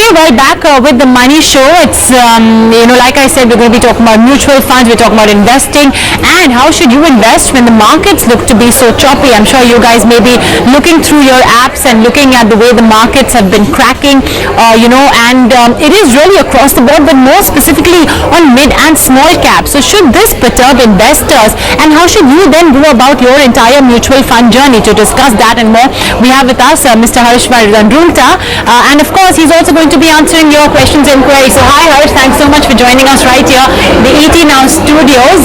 Well, back with the Money Show. It's, like I said, we're going to be talking about mutual funds, we're talking about investing, and how should you invest when the markets look to be so choppy. I'm sure you guys may be looking through your apps and looking at the way the markets have been cracking, and it is really across the board, but more specifically on mid and small caps. So should this perturb investors, and how should you then go about your entire mutual fund journey? To discuss that and more, we have with us Mr. Harshvardhan Rulta, and of course he's also going to be answering your questions and queries. So hi Harsh, thanks so much for joining us right here, the ET Now studios.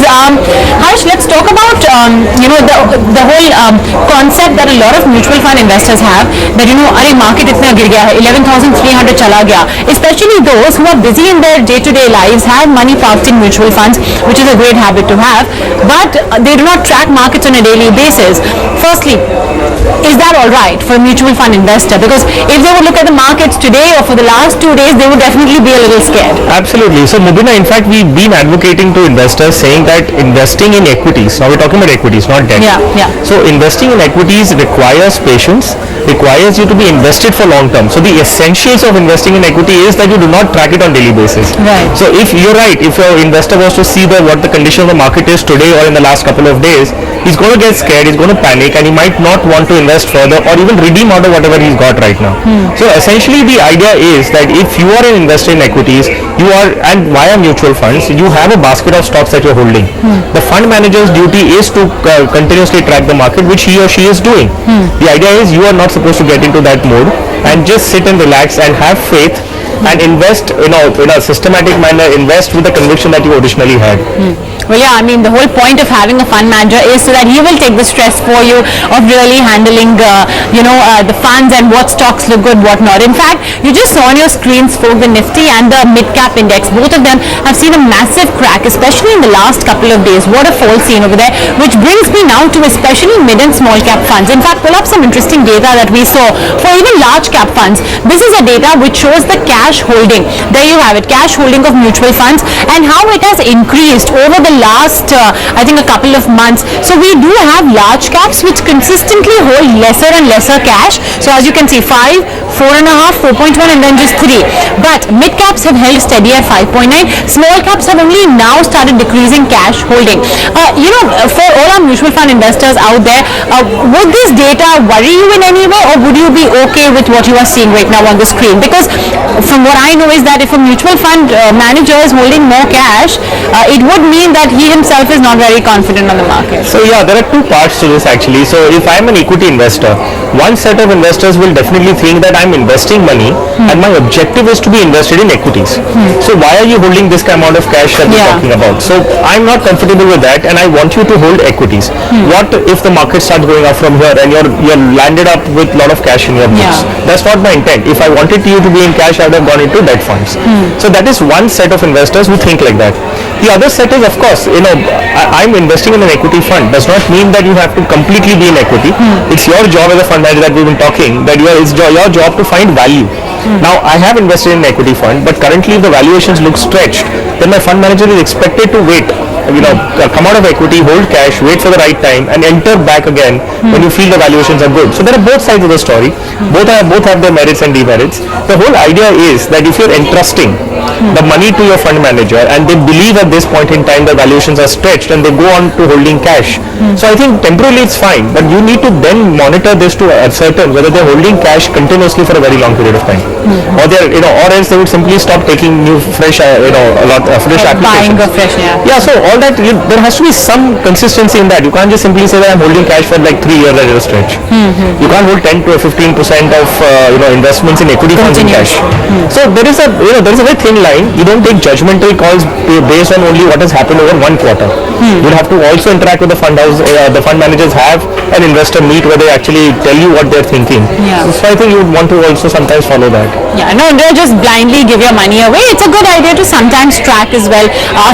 Harsh, let's talk about the whole concept that a lot of mutual fund investors have, that अरे market इतना गिर गया है, 11,300 चला गया. Especially those who are busy in their day-to-day lives, have money parked in mutual funds, which is a great habit to have, but they do not track markets on a daily basis. Firstly, is that all right for a mutual fund investor? Because if they would look at the markets today or for the last 2 days, they would definitely be a little scared. Absolutely. So Mubina, in fact, we've been advocating to investors saying that investing in equities, now we're talking about equities, not debt. Yeah. So investing in equities requires patience, requires you to be invested for long term. So the essentials of investing in equity is that you do not track it on daily basis. Right. So if you're right, if your investor was to see what the condition of the market is today or in the last couple of days, he's going to get scared, he's going to panic, and he might not want to invest further or even redeem out of whatever he's got right now. So essentially the idea is that if you are an investor in equities, you are, and via mutual funds, you have a basket of stocks that you're holding. The fund manager's duty is to continuously track the market, which he or she is doing. The idea is you are not supposed to get into that mode and just sit and relax and have faith and invest in a systematic manner, invest with the conviction that you originally had. Well, yeah, I mean, the whole point of having a fund manager is so that he will take the stress for you of really handling, the funds and what stocks look good, what not. In fact, you just saw on your screens, folks, the Nifty and the mid-cap index, both of them have seen a massive crack, especially in the last couple of days. What a fall scene over there, which brings me now to especially mid and small cap funds. In fact, pull up some interesting data that we saw for even large cap funds. This is a data which shows the cash holding. There you have it, cash holding of mutual funds, and how it has increased over the last I think a couple of months. So we do have large caps which consistently hold lesser and lesser cash. So as you can see, 5, 4.5, 4.1, and then just 3. But mid caps have held steady at 5.9. Small caps have only now started decreasing cash holding. For all our mutual fund investors out there, would this data worry you in any way, or would you be okay with what you are seeing right now on the screen? Because from what I know is that if a mutual fund manager is holding more cash, it would mean that he himself is not very confident on the market. So yeah, there are two parts to this actually. So if I'm an equity investor, one set of investors will definitely think that I'm investing money and my objective is to be invested in equities. So why are you holding this amount of cash that we're talking about? So I'm not comfortable with that, and I want you to hold equities. What if the market starts going up from here and you're landed up with a lot of cash in your books? That's not my intent. If I wanted you to be in cash, I would have gone into debt funds. So that is one set of investors who think like that. The other set is, of course, I'm investing in an equity fund. Does not mean that you have to completely be in equity. It's your job as a fund manager that we've been talking, that it's your job to find value. Now, I have invested in an equity fund, but currently if the valuations look stretched, then my fund manager is expected to wait. Come out of equity, hold cash, wait for the right time, and enter back again when you feel the valuations are good. So there are both sides of the story. Both have their merits and demerits. The whole idea is that if you're entrusting the money to your fund manager and they believe at this point in time the valuations are stretched and they go on to holding cash, so I think temporarily it's fine, but you need to then monitor this to ascertain whether they're holding cash continuously for a very long period of time, or or else they would simply stop taking new fresh fresh applications. Buying a fresh, Yeah, so all that, there has to be some consistency in that. You can't just simply say that I'm holding cash for like 3 years at a stretch. You can't hold 10 to 15% of investments in equity funds in cash. So there is a very thin line. You don't take judgmental calls based on only what has happened over one quarter. You'll have to also interact with the fund house. The fund managers have an investor meet where they actually tell you what they're thinking. So I think you would want to also sometimes follow that. Yeah, no, don't just blindly give your money away. It's a good idea to sometimes track as well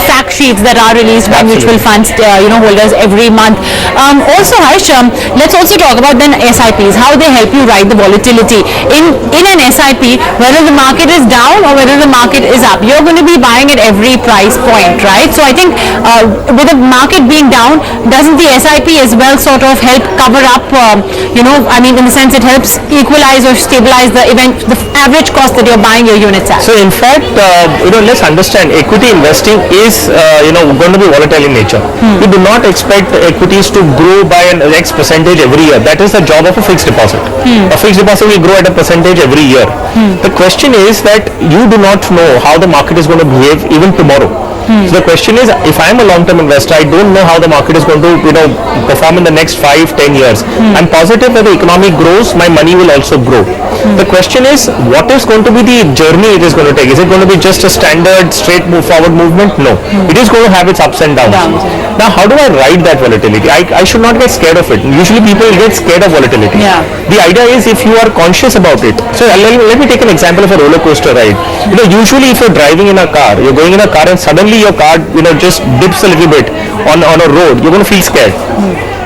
fact sheets that are released by mutual funds holders every month. Also, Harsh, let's also talk about then SIPs, how they help you ride the volatility. In an SIP, whether the market is down or whether the market is up, you're going to be buying at every price point, right? So I think with a market being down, doesn't the SIP as well sort of help cover up, in the sense it helps equalize or stabilize the average cost that you're buying your units at? So in fact, let's understand equity investing is, going to be volatile in nature. You do not expect equities to grow by an X percentage every year. That is the job of a fixed deposit. A fixed deposit will grow at a percentage every year. The question is that you do not know how the market is going to behave even tomorrow. So the question is, if I am a long-term investor, I don't know how the market is going to, perform in the next 5-10 years. I'm positive that the economy grows, my money will also grow. The question is, what is going to be the journey it is going to take? Is it going to be just a standard straight forward movement? No. It is going to have its ups and downs. Now, how do I ride that volatility? I should not get scared of it. Usually people get scared of volatility. Yeah. The idea is if you are conscious about it. So let me take an example of a roller coaster ride. Usually if you're driving in a car, you're going in a car and suddenly your car, just dips a little bit on a road, you're going to feel scared.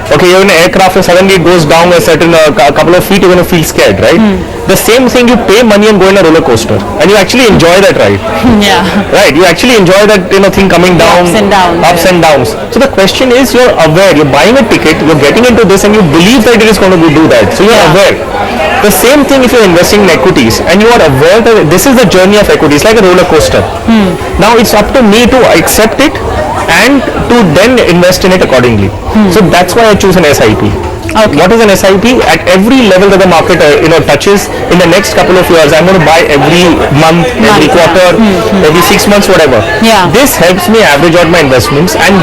Okay, you're in an aircraft and suddenly it goes down a couple of feet, you're going to feel scared, right? The same thing, you pay money and go in a roller coaster and you actually enjoy that ride. Yeah. Right, you actually enjoy that thing coming down, ups and downs. So the question is, you're aware, you're buying a ticket, you're getting into this and you believe that it is going to do that. So you're aware. The same thing if you're investing in equities and you are aware that this is the journey of equities, like a roller coaster. Now it's up to me to accept it and to then invest in it accordingly. So that's why I choose an SIP. Okay. What is an SIP? At every level that the market touches in the next couple of years, I'm going to buy every month, every quarter, every 6 months, whatever. Yeah. This helps me average out my investments and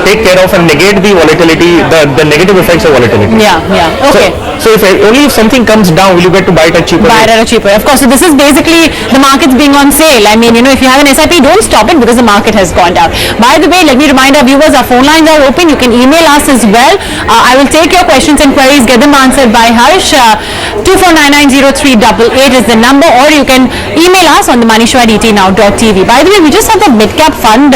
take care of and negate the volatility, the negative effects of volatility. Yeah. Okay. So only if something comes down will you get to buy it at cheaper. Buy it at a cheaper. Of course. So this is basically the market's being on sale. I mean, if you have an SIP, don't stop it because the market has gone down. By the way, let me remind our viewers, our phone lines are open. You can email us as well. I will take your questions and queries, get them answered by Harsh. 24990388 is the number, or you can email us on themoneyshow@etnow.tv. By the way, we just have the mid-cap fund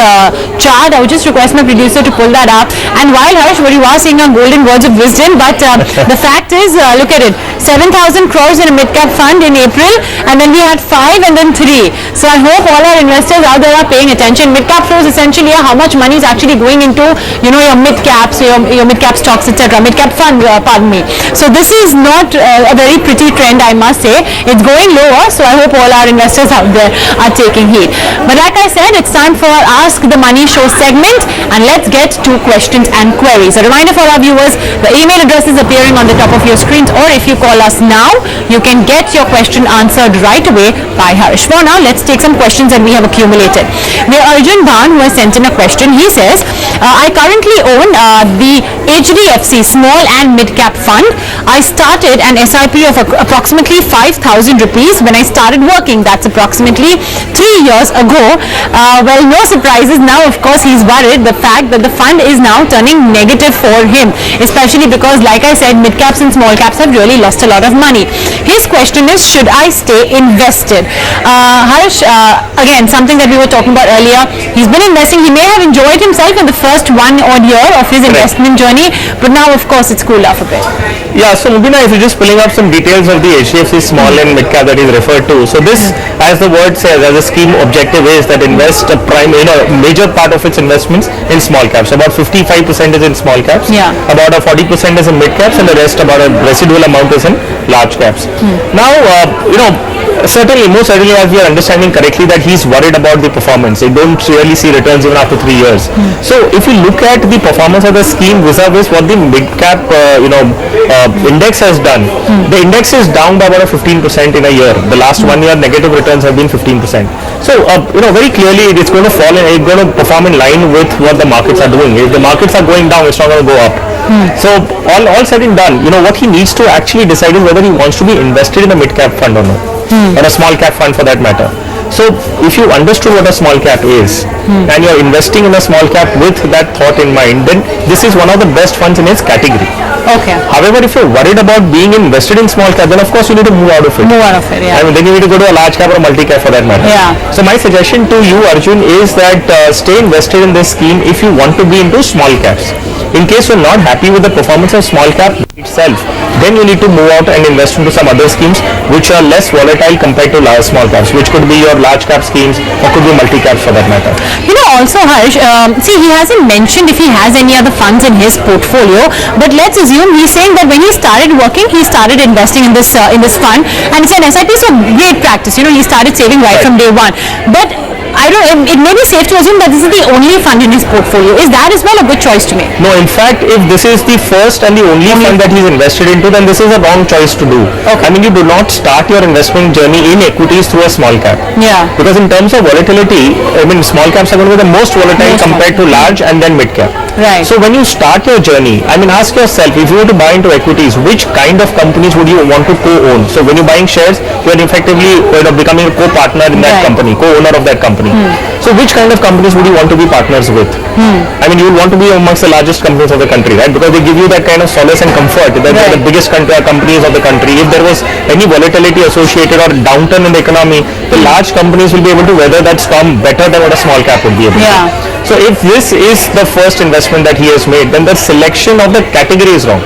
chart. I would just request my producer to pull that up. And while Harsh, what you are saying are golden words of wisdom, but the fact is, look at it, 7,000 crores in a mid-cap fund in April, and then we had 5 and then 3. So I hope all our investors out there are paying attention. Mid-cap flows essentially are how much money is actually going into, your mid-caps, your mid-cap stocks, etc. Mid-cap fund, pardon me. So this is not a very pretty trend, I must say. It's going lower, so I hope all our investors out there are taking heed. But like I said, it's time for our Ask the Money Show segment, and let's get to questions and queries. A reminder for our viewers, the email address is appearing on the top of your screens, or if you call us now, you can get your question answered right away by Harsh. For now, let's take some questions that we have accumulated. We have Arjun Bhan, who has sent in a question. He says, I currently own the HDFC Small and Mid Cap Fund. I started an SIP of approximately 5,000 rupees when I started working. That's approximately 3 years ago. Well, no surprises. Now, of course, he's worried the fact that the fund is now turning negative for him, especially because, like I said, mid caps and small caps have really lost a lot of money. His question is, should I stay invested? Harsh, again, something that we were talking about earlier, he's been investing. He may have enjoyed himself in the first 1 odd year of his investment journey, but now, of course, it's cooled off a bit. Yeah, so Mubina, if you're just pulling up some details of the HDFC small and mid cap that is referred to. So this, as the word says, as a scheme objective is that invest a major part of its investments in small caps. About 55% is in small caps. Yeah. About 40% is in mid caps, and the rest, about a residual amount, is in large caps. Now, most certainly, as we are understanding correctly, that he's worried about the performance. They don't really see returns even after 3 years. So if you look at the performance of the scheme vis-a-vis what the mid cap index has done, the index is down by about 15% in a year. The last 1 year negative returns have been 15%. So very clearly it's going to fall and it's going to perform in line with what the markets are doing. If the markets are going down, it's not going to go up. So all said and done, what he needs to actually decide is whether he wants to be invested in a mid cap fund or not, or a small cap fund for that matter. So if you understood what a small cap is and you're investing in a small cap with that thought in mind, then this is one of the best funds in its category. Okay. However, if you're worried about being invested in small cap, then of course you need to move out of it. Move out of it, yeah. I mean, then you need to go to a large cap or a multi cap for that matter. Yeah. So my suggestion to you, Arjun, is that stay invested in this scheme if you want to be into small caps. In case you're not happy with the performance of small cap itself, then you need to move out and invest into some other schemes which are less volatile compared to large small caps, which could be your large cap schemes or could be multi caps for that matter. You know, also Harsh, see, he hasn't mentioned if he has any other funds in his portfolio, but let's assume he's saying that when he started working, he started investing in this fund, and he said SIP is a great practice. You know, he started saving right from day one, but I don't. It may be safe to assume that this is the only fund in his portfolio. Is that as well a good choice to make? No, in fact, if this is the first and the only fund that he's invested into, then this is a wrong choice to do. Okay. I mean, you do not start your investment journey in equities through a small cap. Yeah. Because in terms of volatility, I mean, small caps are going to be the most volatile compared to large and then mid cap. Right. So when you start your journey, I mean, ask yourself, if you were to buy into equities, which kind of companies would you want to co-own? So when you're buying shares, you are effectively becoming a co-partner in that company, co-owner of that company. So which kind of companies would you want to be partners with? I mean, you would want to be amongst the largest companies of the country, right? Because they give you that kind of solace and comfort that they're the biggest companies of the country. If there was any volatility associated or downturn in the economy, the large companies will be able to weather that storm better than what a small cap would be able to. So if this is the first investment that he has made, then the selection of the category is wrong.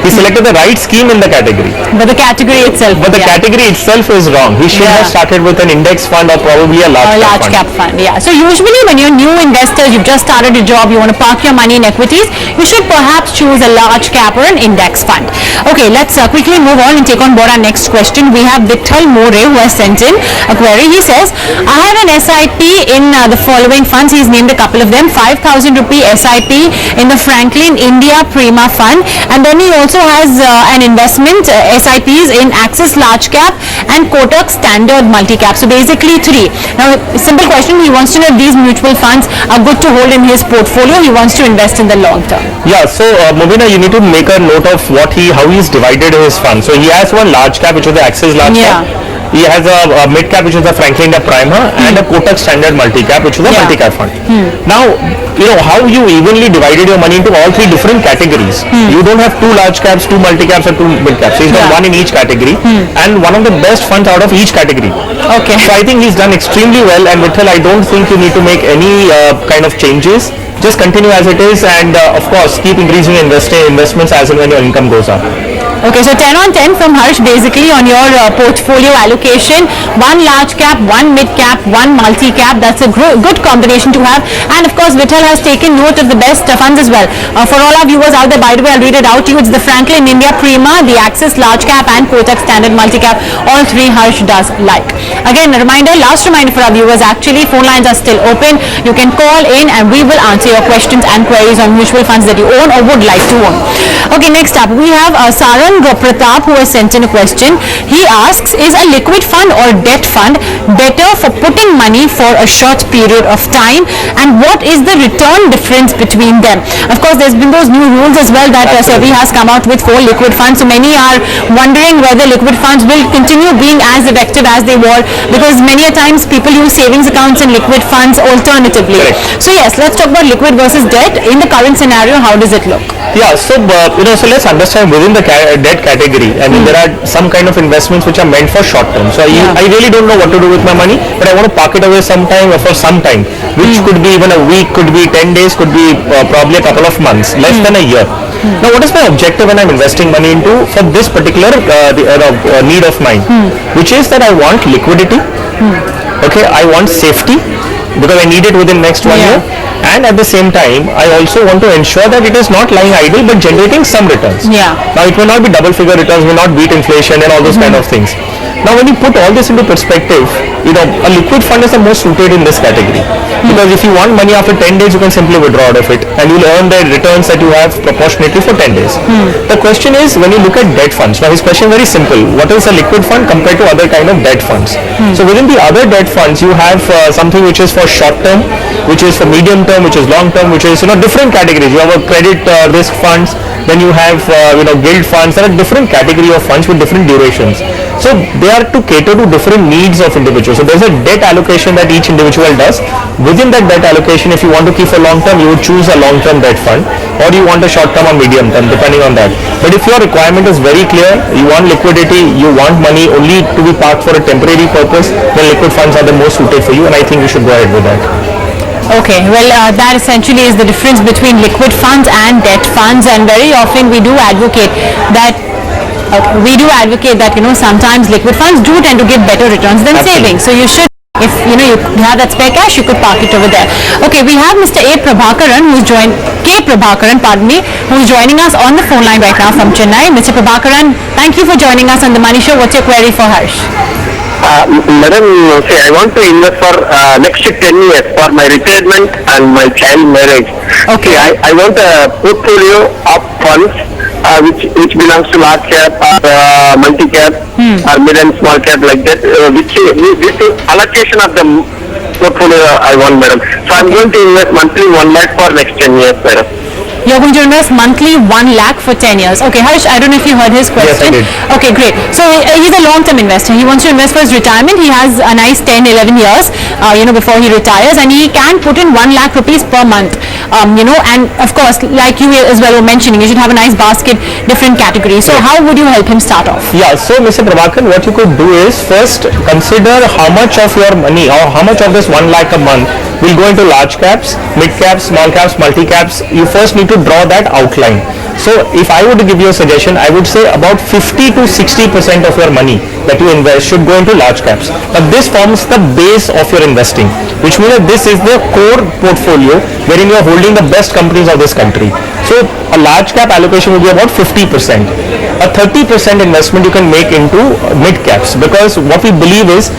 He selected the right scheme in the category. But the category itself. But the category itself is wrong. He should have started with an index fund or probably a large cap fund. Yeah. So usually when you're new investors, you've just started a job, you want to park your money in equities, you should perhaps choose a large cap or an index fund. Okay, let's quickly move on and take on board our next question. We have Vittal More who has sent in a query. He says, I have an SIP in the following funds. He's named a couple of them. 5,000 rupee SIP in the Franklin India Prima Fund, and then he also has an investment SIPs in Axis Large Cap and Kotak Standard Multi Cap. So basically three. Now, simple question, he wants to know if these mutual funds are good to hold in his portfolio. He wants to invest in the long term. Yeah, so Mobina, you need to make a note of how he's divided his fund. So he has one large cap, which is the Axis Large Cap. He has a mid cap, which is the Franklin India Prima, and a Kotak Standard Multi Cap, which is a multi cap fund. Now, you know how you evenly divided your money into all three different categories. You don't have two large caps, two multi caps, or two mid caps. He's got one in each category, and one of the best funds out of each category. Okay. So I think he's done extremely well, and Vittal, I don't think you need to make any kind of changes. Just continue as it is, and of course keep increasing investments as and when your income goes up. Okay, so 10 on 10 from Harsh basically on your portfolio allocation. One large cap, one mid cap, one multi cap. That's a good combination to have. And of course, Vittal has taken note of the best funds as well. For all our viewers out there, by the way, I'll read it out to you. It's the Franklin India Prima, the Axis Large Cap, and Kotak Standard Multi Cap. All three Harsh does like. Again, a last reminder for our viewers, actually, phone lines are still open. You can call in and we will answer your questions and queries on mutual funds that you own or would like to own. Okay, next up, we have Sarang Pratap who has sent in a question. He asks, is a liquid fund or debt fund better for putting money for a short period of time, and what is the return difference between them? Of course, there's been those new rules as well that SEBI has come out with for liquid funds, so many are wondering whether liquid funds will continue being as effective as they were, because many a times people use savings accounts and liquid funds alternatively. So yes, let's talk about liquid versus debt. In the current scenario, how does it look? Yeah, so so let's understand within the debt category. I mean, there are some kind of investments which are meant for short term. So I really don't know what to do with my money, but I want to park it away sometime or for some time, which could be even a week, could be 10 days, could be probably a couple of months, less than a year. Now, what is my objective when I'm investing money into for this particular need of mine, which is that I want liquidity. Okay, I want safety because I need it within next 1 year, and at the same time I also want to ensure that it is not lying idle but generating some returns. Now it may not be double figure returns, may not beat inflation and all those kind of things. Now when you put all this into perspective, a liquid fund is the most suited in this category, because if you want money after 10 days, you can simply withdraw out of it and you'll earn the returns that you have proportionately for 10 days. The question is, when you look at debt funds, now his question is very simple: what is a liquid fund compared to other kind of debt funds? So within the other debt funds, you have something which is for short term, which is for medium term, which is long term, which is different categories. You have a credit risk funds, then you have gilt funds. There are different category of funds with different durations. So they are to cater to different needs of individuals. So there's a debt allocation that each individual does. Within that debt allocation, if you want to keep for long term, you would choose a long term debt fund, or you want a short term or medium term, depending on that. But if your requirement is very clear, you want liquidity, you want money only to be parked for a temporary purpose, then liquid funds are the most suited for you, and I think you should go ahead with that. Okay, well, that essentially is the difference between liquid funds and debt funds, and very often we do advocate that. Sometimes liquid funds do tend to give better returns than Absolutely. savings. So you should, if you have that spare cash, you could park it over there. Okay, we have Mr. K Prabhakaran, who's joining us on the phone line right now from Chennai. Mr. Prabhakaran, thank you for joining us on the Money Show. What's your query for Harsh? Madam, I want to invest for next 10 years for my retirement and my child marriage. Okay. I want a portfolio of funds which belongs to large cap or multi cap or mid and small cap like that. Which allocation of the portfolio I want, madam. So I'm going to invest monthly 1 lakh for next 10 years, madam. You're going to invest monthly 1 lakh for 10 years. Okay, Harsh, I don't know if you heard his question. Yes, I did. Okay, great. So he's a long-term investor. He wants to invest for his retirement. He has a nice 10, 11 years, before he retires, and he can put in 1 lakh rupees per month. And of course, like you as well were mentioning, you should have a nice basket, different categories. So how would you help him start off? Yeah, so Mr. Prabhakaran, what you could do is first consider how much of your money or how much of this 1 lakh a month will go into large caps, mid caps, small caps, multi caps. You first need to draw that outline. So if I were to give you a suggestion, I would say about 50 to 60% of your money that you invest should go into large caps. Now this forms the base of your investing, which means that this is the core portfolio wherein you are holding the best companies of this country. So a large cap allocation will be about 50%. A 30% investment you can make into mid caps, because what we believe is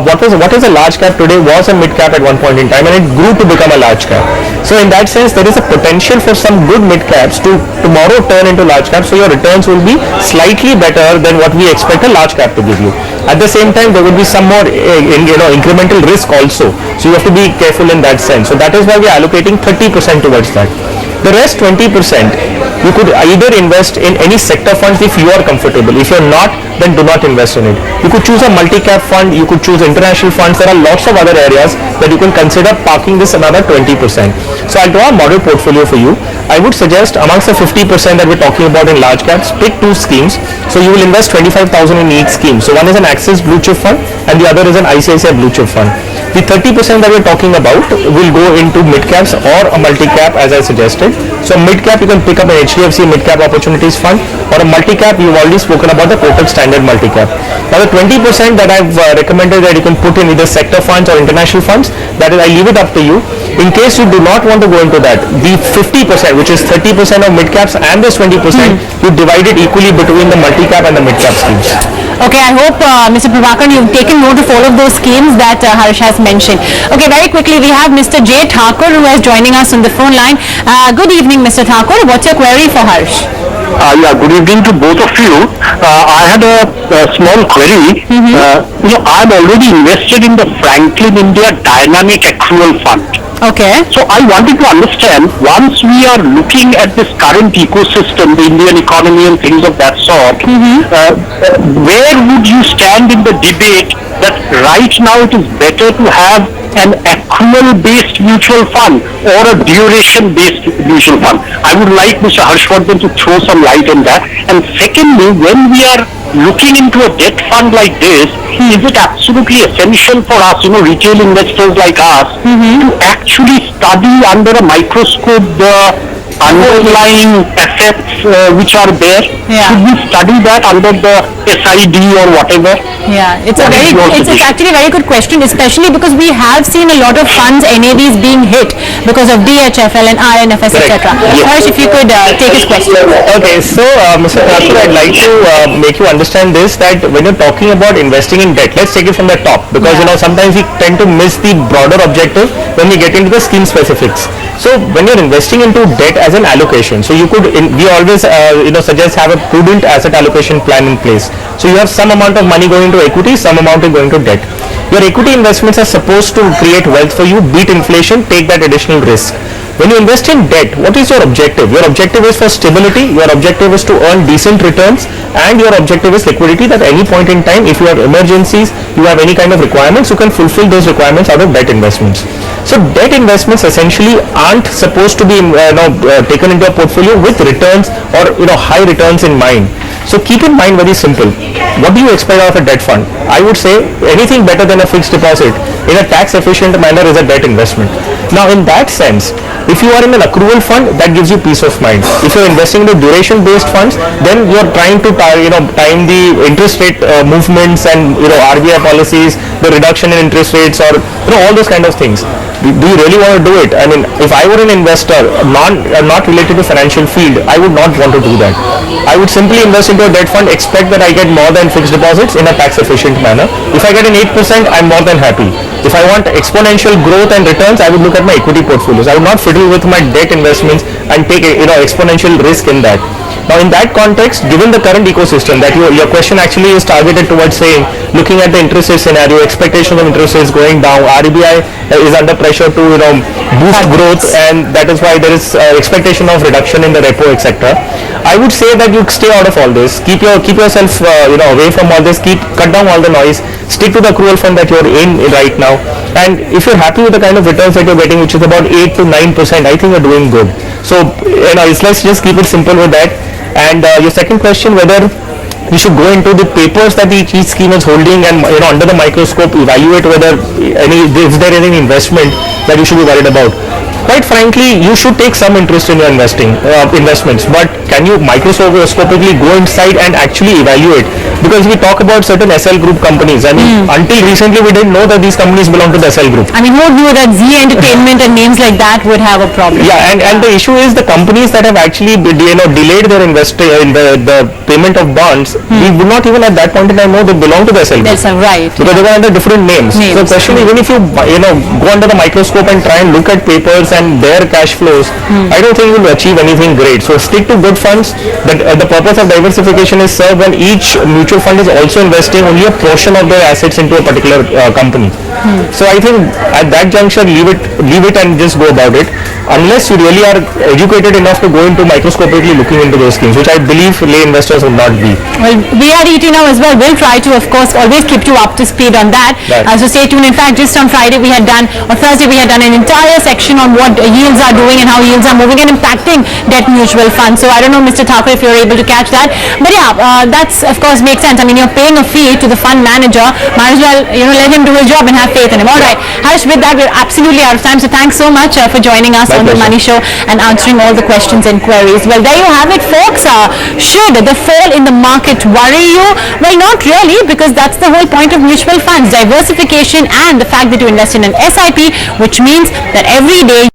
what is a large cap today was a mid cap at one point in time, and it grew to become a large cap. So in that sense, there is a potential for some good mid caps to tomorrow turn into large caps, so your returns will be slightly better than what we expect a large cap to give you. At the same time, there will be some more incremental risk also, so you have to be careful in that sense. So that is why we are allocating 30% towards that. The rest 20%, you could either invest in any sector funds if you are comfortable. If you're not, then do not invest in it. You could choose a multi-cap fund, you could choose international funds. There are lots of other areas that you can consider parking this another 20%. So I'll draw a model portfolio for you. I would suggest amongst the 50% that we're talking about in large caps, pick 2 schemes. So you will invest 25,000 in each scheme. So one is an Axis Blue Chip fund and the other is an ICICI Blue Chip fund. The 30% that we're talking about will go into mid caps or a multi-cap, as I suggested. So mid cap, you can pick up an HDFC Mid Cap Opportunities Fund, or a multi-cap, you've already spoken about the Kotak Standard Multi-Cap. Now the 20% that I've recommended that you can put in either sector funds or international funds, that is, I leave it up to you. In case you do not want to go into that, the 50%, which is 30% of mid caps, and this 20%, you divide it equally between the multi-cap and the mid cap schemes. Okay, I hope, Mr. Prabhakaran, you've taken note of all of those schemes that Harsh has mentioned. Okay, very quickly, we have Mr. J. Thakur who is joining us on the phone line. Good evening, Mr. Thakur. What's your query for Harsh? Good evening to both of you. I had a small query. I'm already invested in the Franklin India Dynamic Accrual Fund. Okay. So I wanted to understand, once we are looking at this current ecosystem, the Indian economy and things of that sort, where would you stand in the debate that right now it is better to have an accrual-based mutual fund or a duration-based mutual fund? I would like Mr. Harshvardhan to throw some light on that. And secondly, when we are looking into a debt fund like this, is it absolutely essential for us, retail investors like us, to actually study under a microscope the underlying assets which are there? Yeah. Should we study that under the SID or whatever? Yeah, it's actually a very good question, especially because we have seen a lot of funds NAVs being hit because of DHFL and INFS, etc. Harsh, if you could take his question. Okay, so Mr. Thakur, I'd like to make you understand this, that when you're talking about investing in debt, let's take it from the top, because sometimes we tend to miss the broader objective when we get into the scheme specifics. So when you're investing into debt as an allocation, so you could, we always suggest have a prudent asset allocation plan in place. So you have some amount of money going into equity, some amount is going to debt. Your equity investments are supposed to create wealth for you, beat inflation, take that additional risk. When you invest in debt, what is your objective? Your objective is for stability, your objective is to earn decent returns, and your objective is liquidity, that at any point in time, if you have emergencies, you have any kind of requirements, you can fulfill those requirements out of debt investments. So debt investments essentially aren't supposed to be taken into a portfolio with returns or high returns in mind. So keep in mind, very simple, what do you expect out of a debt fund? I would say anything better than a fixed deposit in a tax efficient manner is a debt investment. Now in that sense, if you are in an accrual fund, that gives you peace of mind. If you're investing in the duration based funds, then you're trying to time the interest rate movements and RBI policies, the reduction in interest rates, or all those kind of things. Do you really want to do it? I mean, if I were an investor not related to financial field, I would not want to do that. I would simply invest into a debt fund, expect that I get more than fixed deposits in a tax efficient manner. If I get an 8%, I'm more than happy. If I want exponential growth and returns, I would look at my equity portfolios. I would not fiddle with my debt investments and take exponential risk in that. Now in that context, given the current ecosystem that your question actually is targeted towards saying, looking at the interest rate scenario, expectation of interest rates going down, RBI is under pressure to boost growth, and that is why there is expectation of reduction in the repo, etc. I would say that you stay out of all this. Keep yourself away from all this. Cut down all the noise. Stick to the accrual fund that you're in right now. And if you're happy with the kind of returns that you're getting, which is about 8 to 9%, I think you're doing good. So let's just keep it simple with that. And your second question, whether we should go into the papers that each scheme is holding and under the microscope evaluate whether is there any investment that you should be worried about. Quite frankly, you should take some interest in your investments, but can you microscopically go inside and actually evaluate? Because we talk about certain SL Group companies. I mean, until recently we didn't know that these companies belong to the SL Group. I mean, who knew that Z Entertainment and names like that would have a problem? Yeah, and the issue is the companies that have actually delayed their in the payment of bonds, we would not even at that point in time know they belong to the SL Group. That's right. Because they were under different names. So the question, even if you go under the microscope and try and look at papers and their cash flows, I don't think you will achieve anything great. So stick to good funds. The purpose of diversification is served when each mutual fund is also investing only a portion of their assets into a particular company. So I think at that juncture, leave it and just go about it, unless you really are educated enough to go into microscopically looking into those schemes, which I believe lay investors will not be. Well, we at ET Now as well will try to, of course, always keep you up to speed on that. Right. So stay tuned. In fact, just on Thursday we had done an entire section on what yields are doing and how yields are moving and impacting debt mutual funds. So I don't know, Mr. Thakur, if you're able to catch that. But yeah, that's of course makes sense. I mean, you're paying a fee to the fund manager. Might as well, let him do his job and have faith in him. All right, Harsh, with that, we're absolutely out of time. So thanks so much for joining us on the Money Show and answering all the questions and queries. Well, there you have it, folks. Should the fall in the market worry you? Well, not really, because that's the whole point of mutual funds, diversification, and the fact that you invest in an SIP, which means that every day